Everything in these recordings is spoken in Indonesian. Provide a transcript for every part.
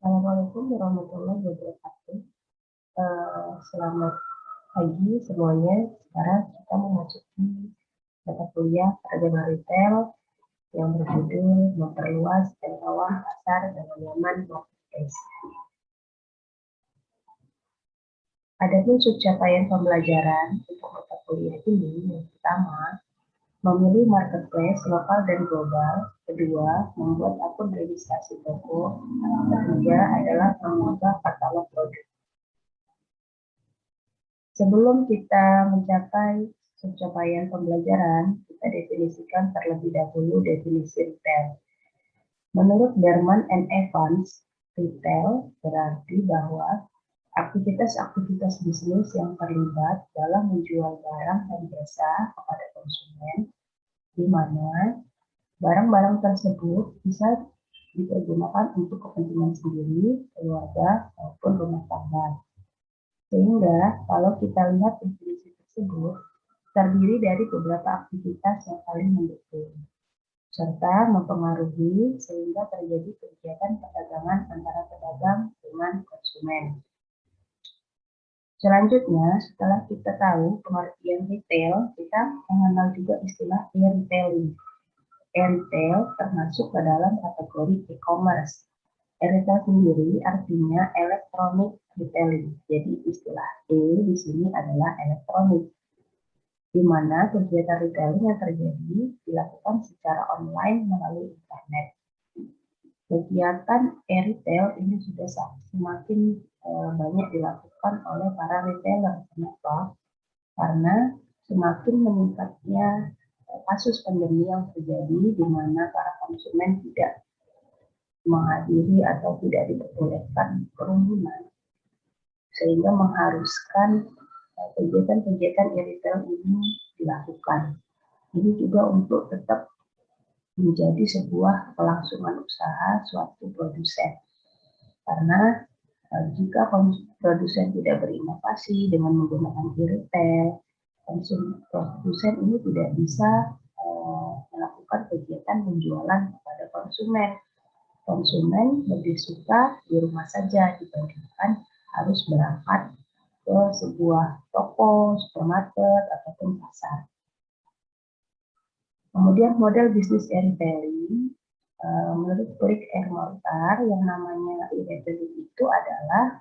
Assalamualaikum warahmatullahi wabarakatuh. Selamat pagi semuanya. Sekarang kita memasuki mata kuliah perdagangan retail yang berjudul memperluas jangkauan pasar dengan nyaman marketplace. Adapun subcapaian pembelajaran untuk mata kuliah ini yang pertama, memilih marketplace lokal dan global. Kedua, membuat akun registrasi toko. Ketiga adalah mengunggah katalog produk. Sebelum kita mencapai pencapaian pembelajaran, kita definisikan terlebih dahulu definisi retail. Menurut Berman and Evans, retail berarti bahwa aktivitas-aktivitas bisnis yang terlibat dalam menjual barang dan jasa kepada konsumen, di mana barang-barang tersebut bisa dipergunakan untuk kepentingan sendiri, keluarga, maupun rumah tangga. Sehingga kalau kita lihat definisi tersebut, terdiri dari beberapa aktivitas yang saling mendukung, serta mempengaruhi sehingga terjadi kegiatan perdagangan antara pedagang dengan konsumen. Selanjutnya, setelah kita tahu pengertian retail, kita mengenal juga istilah e-retailing. E-retail termasuk ke dalam kategori e-commerce. E-retail sendiri artinya electronic retailing. Jadi istilah E di sini adalah elektronik, di mana kegiatan retailing yang terjadi dilakukan secara online melalui internet. Kegiatan e-retail ini sudah semakin banyak dilakukan oleh para retailer. Kenapa? Karena semakin meningkatnya kasus pandemi yang terjadi di mana para konsumen tidak menghadiri atau tidak diperbolehkan kerumunan, sehingga mengharuskan kegiatan-kegiatan e-retail ini dilakukan. Ini juga untuk tetap menjadi sebuah kelangsungan usaha suatu produsen. Karena jika produsen tidak berinovasi dengan menggunakan e-retail, produsen ini tidak bisa melakukan kegiatan penjualan kepada konsumen. Konsumen lebih suka di rumah saja dibandingkan harus berangkat ke sebuah toko, supermarket, ataupun pasar. Kemudian model bisnis e-retailing, menurut Rick R. Mortar, yang namanya e-retailing itu adalah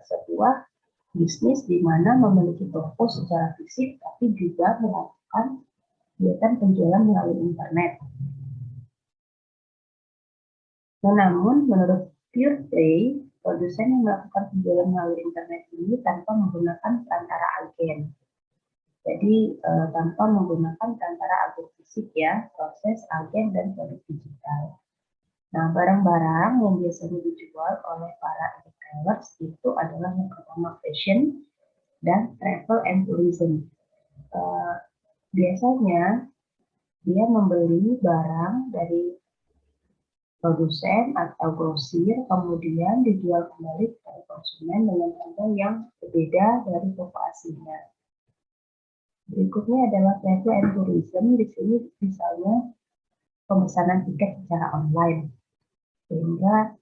sebuah bisnis di mana memiliki toko secara fisik, tapi juga melakukan kegiatan penjualan melalui internet. Namun, menurut Pure Play, produsen yang melakukan penjualan melalui internet ini tanpa menggunakan perantara agen. Jadi, tanpa menggunakan perantara agen fisik ya, proses, agen, dan produk digital. Nah, barang-barang yang biasanya dijual oleh para retailers itu adalah yang pertama fashion dan travel and tourism. Biasanya, dia membeli barang dari produsen atau grosir, kemudian dijual kembali kepada konsumen dengan harga yang berbeda dari toko aslinya. Berikutnya adalah travel and tourism. Di sini misalnya pemesanan tiket secara online, sehingga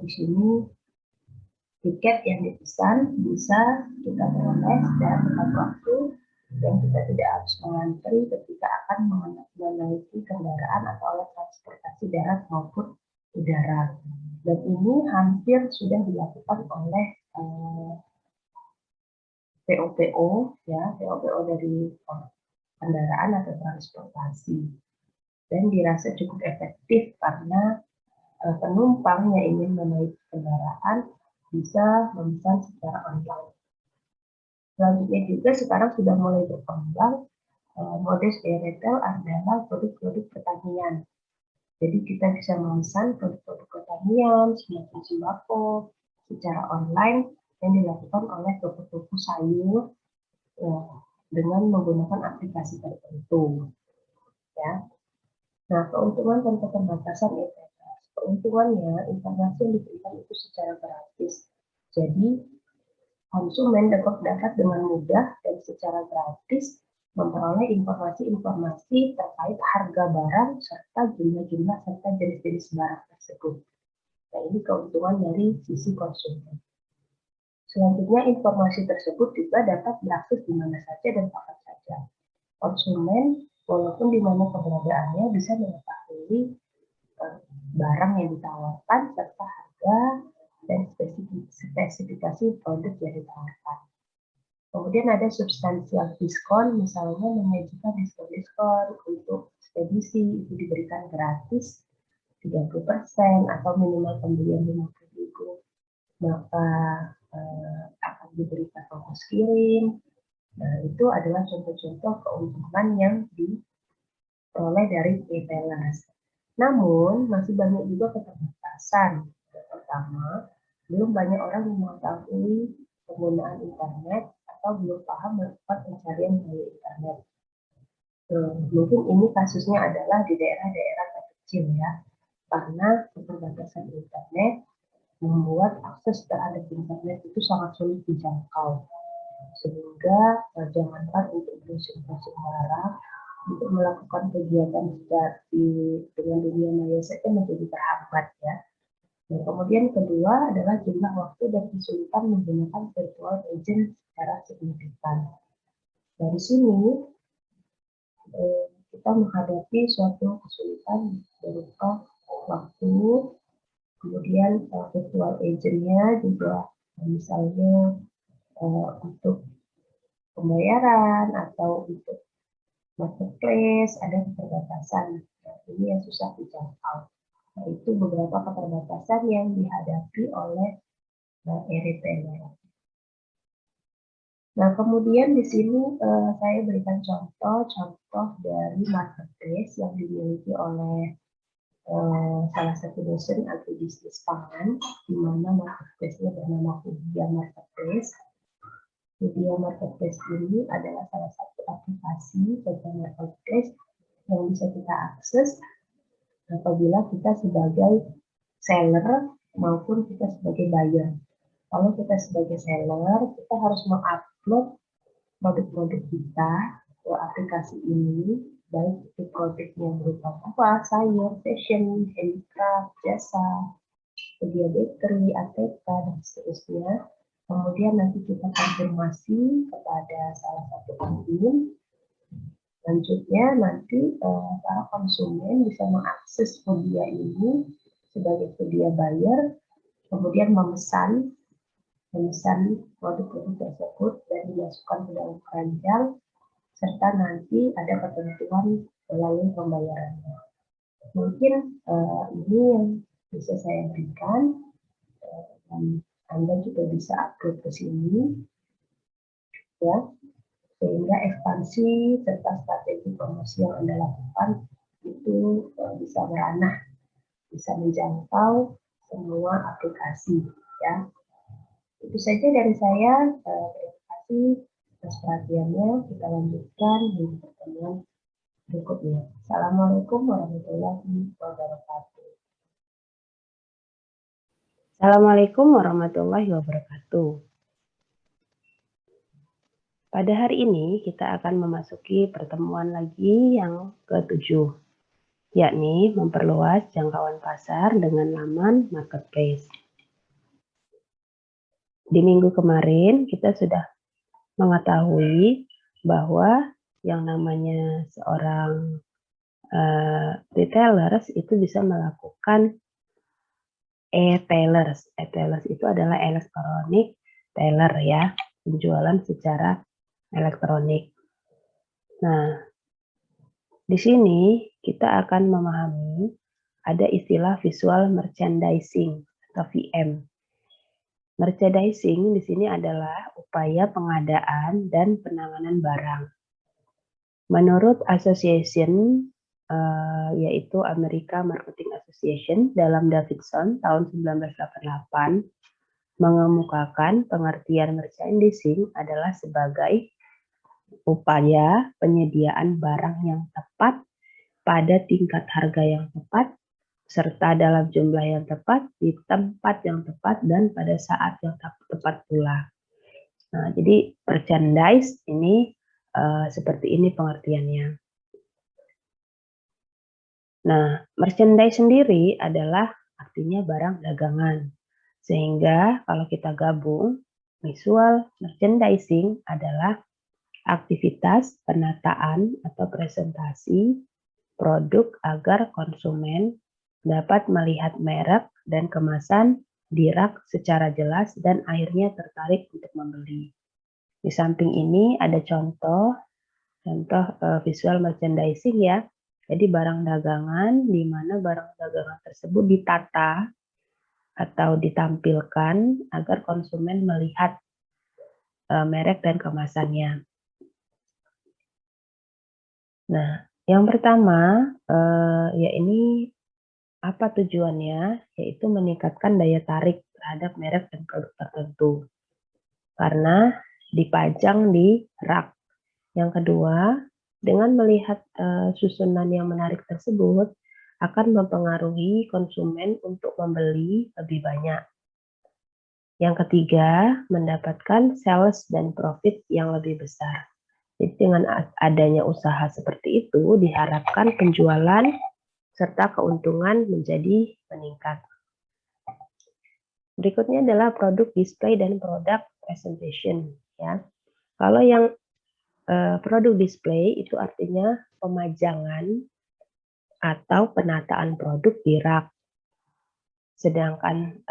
di sini tiket yang dipesan bisa kita peroleh dalam tepat waktu dan kita tidak harus mengantri ketika akan menaiki kendaraan atau alat transportasi darat maupun udara. Dan ini hampir sudah dilakukan oleh PO-PO, ya, PO-PO dari kendaraan atau transportasi. Dan dirasa cukup efektif karena penumpang yang ingin menaiki kendaraan bisa memesan secara online. Selanjutnya juga sekarang sudah mulai berkembang model e-retail adalah produk-produk pertanian. Jadi kita bisa memesan produk-produk pertanian, semacam sembako, secara online yang dilakukan oleh toko-toko sayur dengan menggunakan aplikasi tertentu. Ya. Nah, keuntungan dan keterbatasan e-commerce. Keuntungannya, informasi yang diberikan itu secara gratis. Jadi, konsumen dapat dengan mudah dan secara gratis memperoleh informasi-informasi terkait harga barang serta jumlah-jumlah serta jenis-jenis barang tersebut. Nah, ini keuntungan dari sisi konsumen. Selanjutnya, informasi tersebut juga dapat diakses di mana saja dan kapan saja. Konsumen, walaupun di mana keberadaannya, bisa mengetahui barang yang ditawarkan serta harga dan spesifikasi produk yang ditawarkan. Kemudian ada substansial diskon, misalnya menyajikan diskon-diskon untuk ekspedisi itu diberikan gratis 30% atau minimal pembelian 50.000, maka akan diberikan ongkos kirim. Nah, itu adalah contoh-contoh keuntungan yang diperoleh dari retailers. Namun, masih banyak juga keterbatasan. Yang pertama, belum banyak orang yang mengetahui penggunaan internet atau belum paham melakukan pencarian melalui internet. Mungkin ini kasusnya adalah di daerah-daerah kecil ya, karena keterbatasan internet membuat akses terhadap internet itu sangat sulit dijangkau. Sehingga jangankan untuk browsing-browsing barang, untuk melakukan kegiatan dengan dunia maya saja menjadi terhambat ya. Nah, kemudian kedua adalah jumlah waktu dan kesulitan menggunakan virtual agent secara signifikan. Dari sini kita menghadapi suatu kesulitan berupa waktu, kemudian virtual agent-nya juga misalnya untuk pembayaran atau untuk marketplace ada keterbatasan. Nah, ini yang susah dijangkau. Nah, itu beberapa keterbatasan yang dihadapi oleh retailer. Nah, kemudian di sini saya berikan contoh dari marketplace yang dimiliki oleh salah satu dosen agribisnis pangan, di mana marketplace-nya bernama Kudia Marketplace. Kudia Marketplace ini adalah salah satu aplikasi tentang marketplace yang bisa kita akses apabila kita sebagai seller maupun kita sebagai buyer. Kalau kita sebagai seller, kita harus mengupload produk-produk kita ke aplikasi ini, baik itu produk yang berupa buah, sayur, fashion, handicraft, jasa, media bakery, ATK, dan seterusnya. Kemudian nanti kita konfirmasi kepada salah satu admin. Selanjutnya nanti para konsumen bisa mengakses media ini sebagai media buyer, kemudian memesan produk-produk tersebut dan dimasukkan ke dalam keranjang, serta nanti ada ketentuan melalui pembayarannya. Mungkin ini yang bisa saya berikan, dan Anda juga bisa upload ke sini, ya, sehingga ekspansi serta strategi promosi yang Anda lakukan itu bisa meranah, bisa menjangkau semua aplikasi, ya. Itu saja dari saya. Terima kasih atas perhatiannya. Kita lanjutkan di pertemuan berikutnya. Assalamualaikum warahmatullahi wabarakatuh. Assalamualaikum warahmatullahi wabarakatuh. Pada hari ini kita akan memasuki pertemuan lagi yang ke-7, yakni memperluas jangkauan pasar dengan laman marketplace. Di minggu kemarin kita sudah mengetahui bahwa yang namanya seorang retailers itu bisa melakukan e-tailers. E-tailers itu adalah electronic tailor ya, penjualan secara elektronik. Nah, di sini kita akan memahami ada istilah visual merchandising atau VM. Merchandising di sini adalah upaya pengadaan dan penanganan barang. Menurut Association, yaitu America Marketing Association dalam Davidson tahun 1988, mengemukakan pengertian merchandising adalah sebagai upaya penyediaan barang yang tepat pada tingkat harga yang tepat, serta dalam jumlah yang tepat, di tempat yang tepat, dan pada saat yang tepat pula. Nah, jadi merchandise ini seperti ini pengertiannya. Nah, merchandise sendiri adalah artinya barang dagangan. Sehingga kalau kita gabung, visual merchandising adalah aktivitas penataan atau presentasi produk agar konsumen dapat melihat merek dan kemasan di rak secara jelas dan akhirnya tertarik untuk membeli. Di samping ini ada contoh visual merchandising ya. Jadi barang dagangan di mana barang dagangan tersebut ditata atau ditampilkan agar konsumen melihat merek dan kemasannya. Nah, yang pertama ya ini apa tujuannya? Yaitu meningkatkan daya tarik terhadap merek dan produk tertentu karena dipajang di rak. Yang kedua, dengan melihat susunan yang menarik tersebut akan mempengaruhi konsumen untuk membeli lebih banyak. Yang ketiga, mendapatkan sales dan profit yang lebih besar. Jadi dengan adanya usaha seperti itu, diharapkan penjualan serta keuntungan menjadi meningkat. Berikutnya adalah produk display dan produk presentation. Ya, kalau yang produk display itu artinya pemajangan atau penataan produk di rak. Sedangkan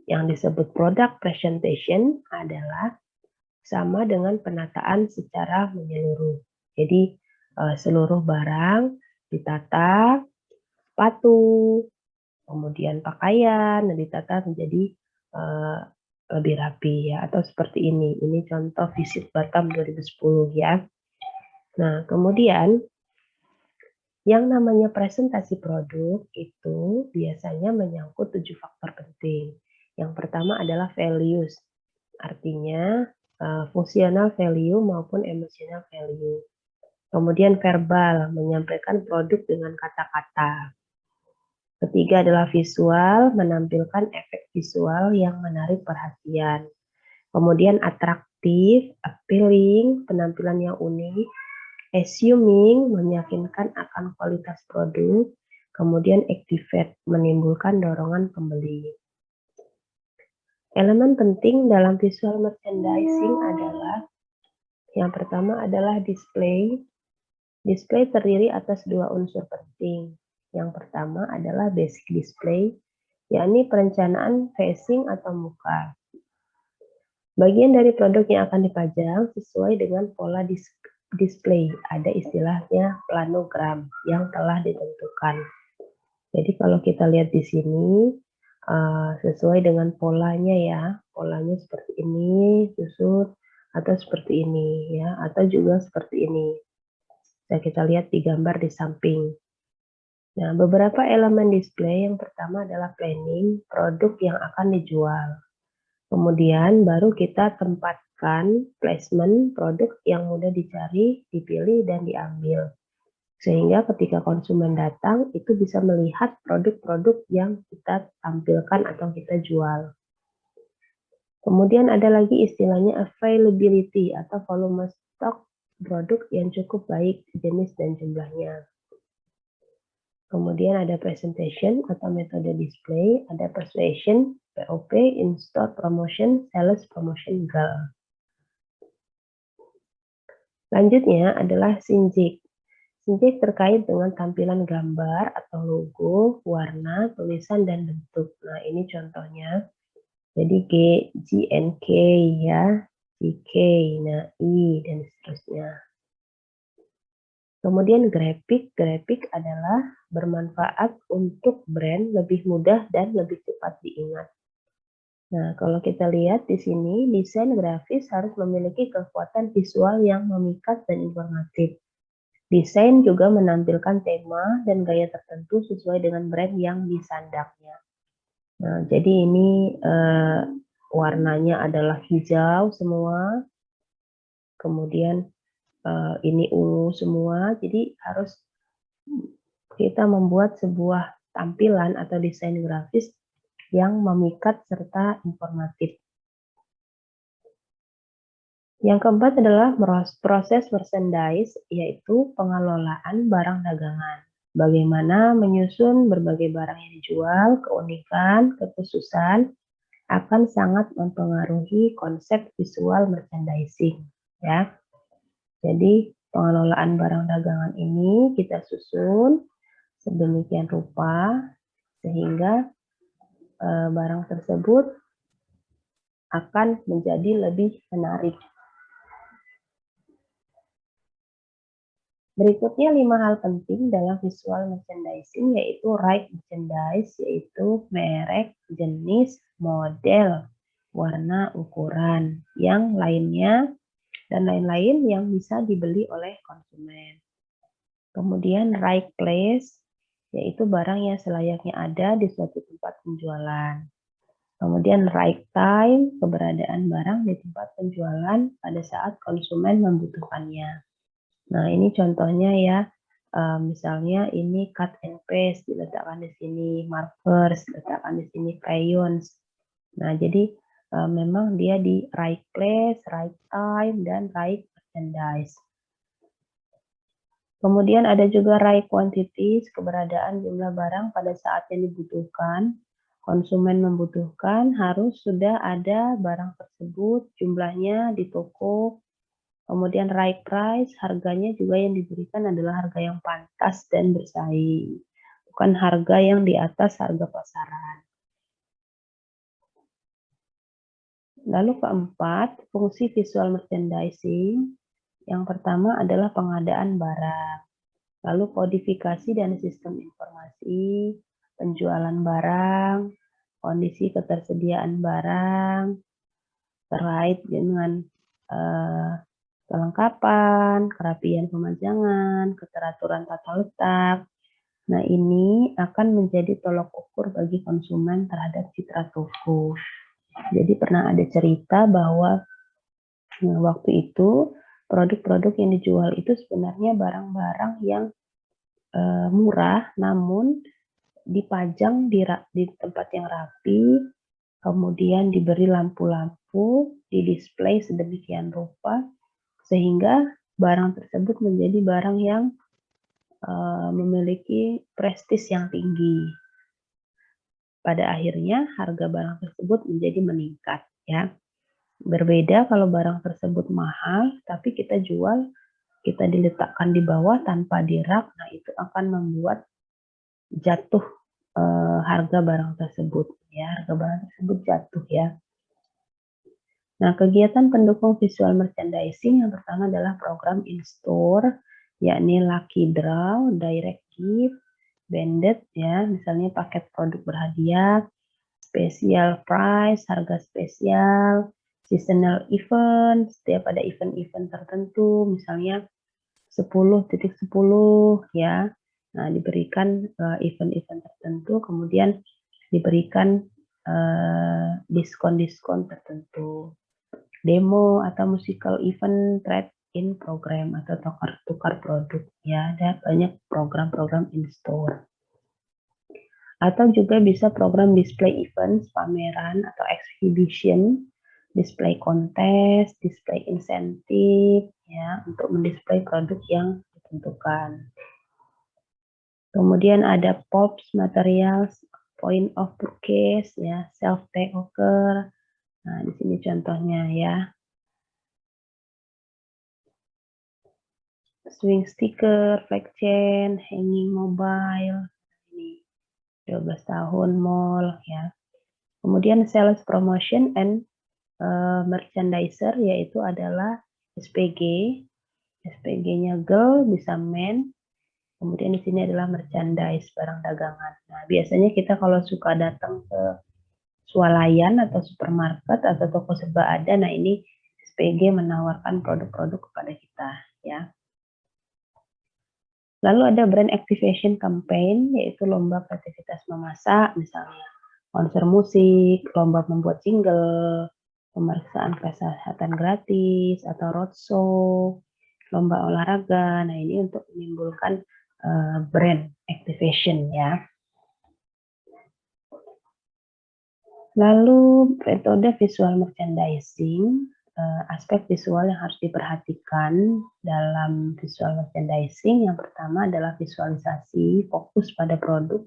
yang disebut product presentation adalah sama dengan penataan secara menyeluruh. Jadi seluruh barang ditata, sepatu, kemudian pakaian ditata menjadi lebih rapi ya, atau seperti ini. Ini contoh visit Batam 2010 ya. Nah, kemudian yang namanya presentasi produk itu biasanya menyangkut 7 faktor penting. Yang pertama adalah values, artinya fungsional value maupun emotional value. Kemudian verbal, menyampaikan produk dengan kata-kata. Ketiga adalah visual, menampilkan efek visual yang menarik perhatian. Kemudian atraktif, appealing, penampilan yang unik. Assuming, meyakinkan akan kualitas produk. Kemudian activate, menimbulkan dorongan pembeli. Elemen penting dalam visual merchandising adalah yang pertama adalah display. Display terdiri atas dua unsur penting. Yang pertama adalah basic display, yakni perencanaan facing atau muka. Bagian dari produk yang akan dipajang sesuai dengan pola display. Ada istilahnya planogram yang telah ditentukan. Jadi kalau kita lihat di sini, sesuai dengan polanya ya, polanya seperti ini, susut, atau seperti ini ya, atau juga seperti ini. Nah, kita lihat di gambar di samping. Nah, beberapa elemen display yang pertama adalah planning, produk yang akan dijual. Kemudian baru kita tempatkan placement produk yang mudah dicari, dipilih, dan diambil. Sehingga ketika konsumen datang, itu bisa melihat produk-produk yang kita tampilkan atau kita jual. Kemudian ada lagi istilahnya availability atau volume stok produk yang cukup baik jenis dan jumlahnya. Kemudian ada presentation atau metode display, ada persuasion, POP, in-store promotion, sales promotion, goal. Lanjutnya adalah SYNJIK. SYNJIK terkait dengan tampilan gambar atau logo, warna, tulisan, dan bentuk. Nah, ini contohnya. Jadi G and K ya, GK, nah I, dan seterusnya. Kemudian grafik adalah bermanfaat untuk brand lebih mudah dan lebih cepat diingat. Nah, kalau kita lihat di sini, desain grafis harus memiliki kekuatan visual yang memikat dan informatif. Desain juga menampilkan tema dan gaya tertentu sesuai dengan brand yang disandangnya. Nah, jadi ini warnanya adalah hijau semua, kemudian ini ungu semua. Jadi harus kita membuat sebuah tampilan atau desain grafis yang memikat serta informatif. Yang keempat adalah proses merchandise, yaitu pengelolaan barang dagangan. Bagaimana menyusun berbagai barang yang dijual, keunikan, kekhususan akan sangat mempengaruhi konsep visual merchandising, ya. Jadi pengelolaan barang dagangan ini kita susun sedemikian rupa sehingga barang tersebut akan menjadi lebih menarik. Berikutnya 5 hal penting dalam visual merchandising yaitu right merchandise, yaitu merek, jenis, model, warna, ukuran, yang lainnya dan lain-lain yang bisa dibeli oleh konsumen. Kemudian right place, yaitu barang yang selayaknya ada di suatu tempat penjualan. Kemudian right time, keberadaan barang di tempat penjualan pada saat konsumen membutuhkannya. Nah, ini contohnya ya, misalnya ini cut and paste diletakkan di sini, markers diletakkan di sini, crayons. Nah, jadi memang dia di right place, right time, dan right merchandise. Kemudian ada juga right quantities, keberadaan jumlah barang pada saat yang dibutuhkan. Konsumen membutuhkan, harus sudah ada barang tersebut, jumlahnya di toko. Kemudian right price, harganya juga yang diberikan adalah harga yang pantas dan bersaing, bukan harga yang di atas harga pasaran. Lalu keempat, fungsi visual merchandising. Yang pertama adalah pengadaan barang, lalu kodifikasi dan sistem informasi, penjualan barang, kondisi ketersediaan barang, terkait dengan kelengkapan, kerapian pemajangan, keteraturan tata letak. Nah, ini akan menjadi tolok ukur bagi konsumen terhadap citra toko. Jadi pernah ada cerita bahwa waktu itu produk-produk yang dijual itu sebenarnya barang-barang yang murah, namun dipajang di tempat yang rapi, kemudian diberi lampu-lampu, didisplay sedemikian rupa, sehingga barang tersebut menjadi barang yang memiliki prestis yang tinggi. Pada akhirnya harga barang tersebut menjadi meningkat, ya. Berbeda kalau barang tersebut mahal, tapi kita jual, kita diletakkan di bawah tanpa di rak, nah itu akan membuat jatuh harga barang tersebut, ya. Harga barang tersebut jatuh, ya. Nah, kegiatan pendukung visual merchandising yang pertama adalah program in-store, yakni lucky draw, direct gift, banded, ya, misalnya paket produk berhadiah, special price, harga spesial, seasonal event, setiap ada event-event tertentu, misalnya 10.10, ya. Nah, diberikan event-event tertentu, kemudian diberikan diskon-diskon tertentu. Demo atau musical event, trade-in program atau tukar produk, ya. Ada banyak program-program in-store. Atau juga bisa program display events, pameran atau exhibition, display kontes, display insentif, ya, untuk mendisplay produk yang ditentukan. Kemudian ada POPs, materials, point of purchase, ya, self takeover. Nah, di sini contohnya, ya. Swing sticker, flag chain, hanging mobile, ini 12 tahun mall, ya. Kemudian sales promotion and merchandiser, yaitu adalah SPG. SPG-nya girl, bisa men. Kemudian di sini adalah merchandise, barang dagangan. Nah, biasanya kita kalau suka datang ke swalayan atau supermarket atau toko serba ada, nah ini SPG menawarkan produk-produk kepada kita, ya. Lalu ada brand activation campaign, yaitu lomba kreativitas memasak, misalnya konser musik, lomba membuat jingle, pemeriksaan kesehatan gratis, atau roadshow, lomba olahraga. Nah, ini untuk menimbulkan brand activation, ya. Lalu metode visual merchandising aspek visual yang harus diperhatikan dalam visual merchandising. Yang pertama adalah visualisasi, fokus pada produk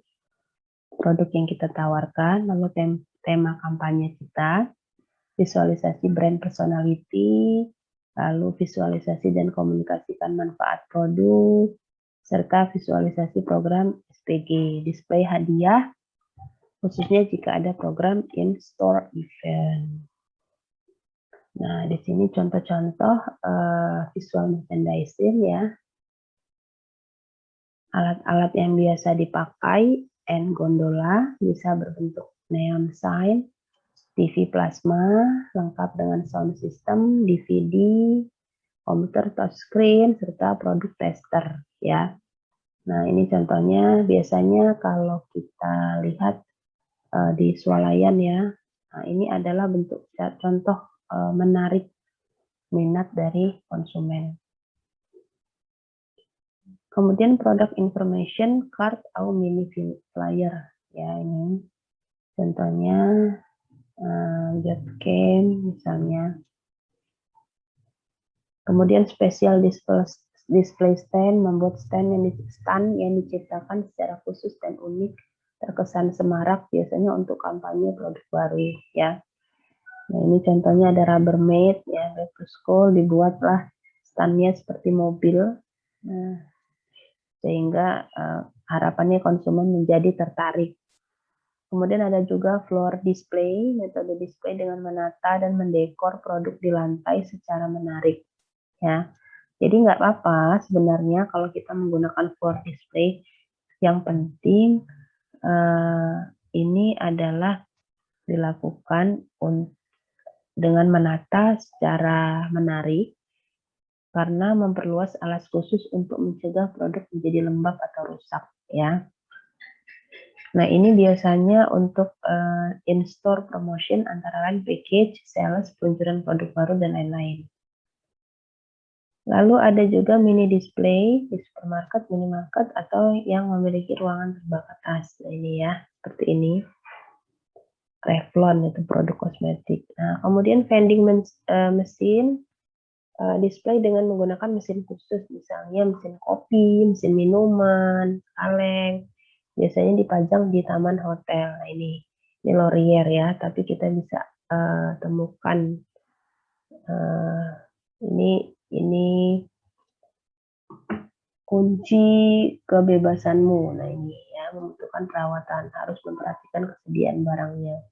yang kita tawarkan, lalu tema kampanye kita, visualisasi brand personality, lalu visualisasi dan komunikasikan manfaat produk, serta visualisasi program SPG, display hadiah, khususnya jika ada program in-store event. Nah, di sini contoh-contoh visual merchandising ya. Alat-alat yang biasa dipakai, gondola, bisa berbentuk neon sign, TV plasma, lengkap dengan sound system, DVD, komputer touchscreen, serta produk tester ya. Nah, ini contohnya biasanya kalau kita lihat di swalayan ya. Nah, ini adalah bentuk contoh menarik minat dari konsumen. Kemudian product information card atau mini flyer ya, ini contohnya Jotcam misalnya. Kemudian special display stand, membuat stand yang diciptakan secara khusus dan unik, terkesan semarak, biasanya untuk kampanye produk baru ya. Nah, ini contohnya ada Rubbermaid ya, back to school, dibuatlah standnya seperti mobil. Nah, sehingga harapannya konsumen menjadi tertarik. Kemudian ada juga floor display, metode display dengan menata dan mendekor produk di lantai secara menarik ya. Jadi nggak apa-apa sebenarnya kalau kita menggunakan floor display. Yang penting ini adalah dilakukan dengan menata secara menarik, karena memperluas alas khusus untuk mencegah produk menjadi lembab atau rusak ya. Nah, ini biasanya untuk in-store promotion antara lain package, sales, peluncuran produk baru dan lain-lain. Lalu ada juga mini display di supermarket, minimarket, atau yang memiliki ruangan terbatas. Nah, ini ya, seperti ini. Revlon itu produk kosmetik. Nah, kemudian vending mesin display dengan menggunakan mesin khusus, misalnya mesin kopi, mesin minuman, kaleng. Biasanya dipajang di taman hotel. Nah, ini Laurier ya, tapi kita bisa temukan ini kunci kebebasanmu. Nah, ini ya, membutuhkan perawatan, harus memperhatikan kesediaan barangnya.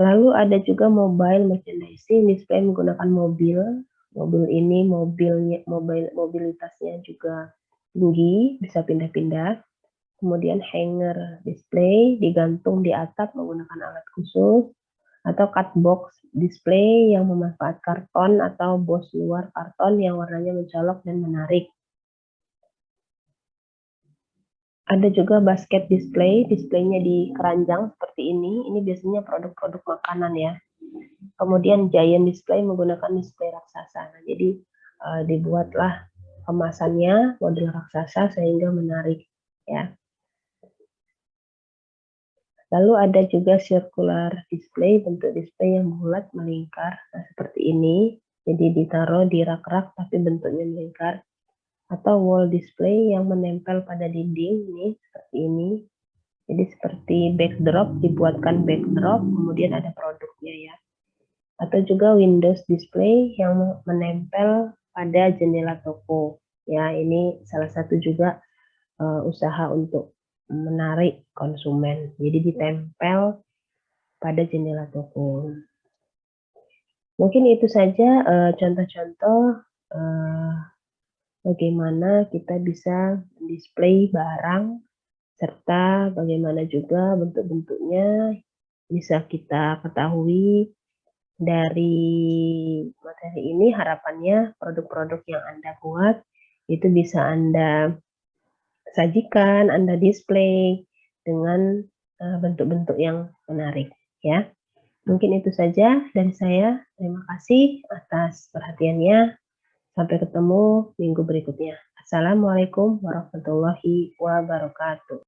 Lalu ada juga mobile merchandising, display menggunakan mobil. Mobil ini mobilitasnya juga tinggi, bisa pindah-pindah. Kemudian hanger display digantung di atap menggunakan alat khusus, atau cutbox display yang memanfaatkan karton atau box luar karton yang warnanya mencolok dan menarik. Ada juga basket display, displaynya di keranjang seperti ini. Ini biasanya produk-produk makanan ya. Kemudian giant display menggunakan display raksasa. Nah, jadi dibuatlah kemasannya model raksasa sehingga menarik ya. Lalu ada juga circular display, bentuk display yang bulat melingkar, nah, seperti ini. Jadi ditaruh di rak-rak tapi bentuknya melingkar. Atau wall display yang menempel pada dinding, ini seperti ini. Jadi seperti backdrop, dibuatkan backdrop, kemudian ada produknya ya. Atau juga windows display yang menempel pada jendela toko. Ya, ini salah satu juga usaha untuk menarik konsumen. Jadi ditempel pada jendela toko. Mungkin itu saja contoh-contoh bagaimana kita bisa display barang, serta bagaimana juga bentuk-bentuknya bisa kita ketahui. Dari materi ini harapannya produk-produk yang Anda buat itu bisa Anda sajikan, Anda display dengan bentuk-bentuk yang menarik ya. Mungkin itu saja dari saya. Terima kasih atas perhatiannya. Sampai ketemu minggu berikutnya. Assalamualaikum warahmatullahi wabarakatuh.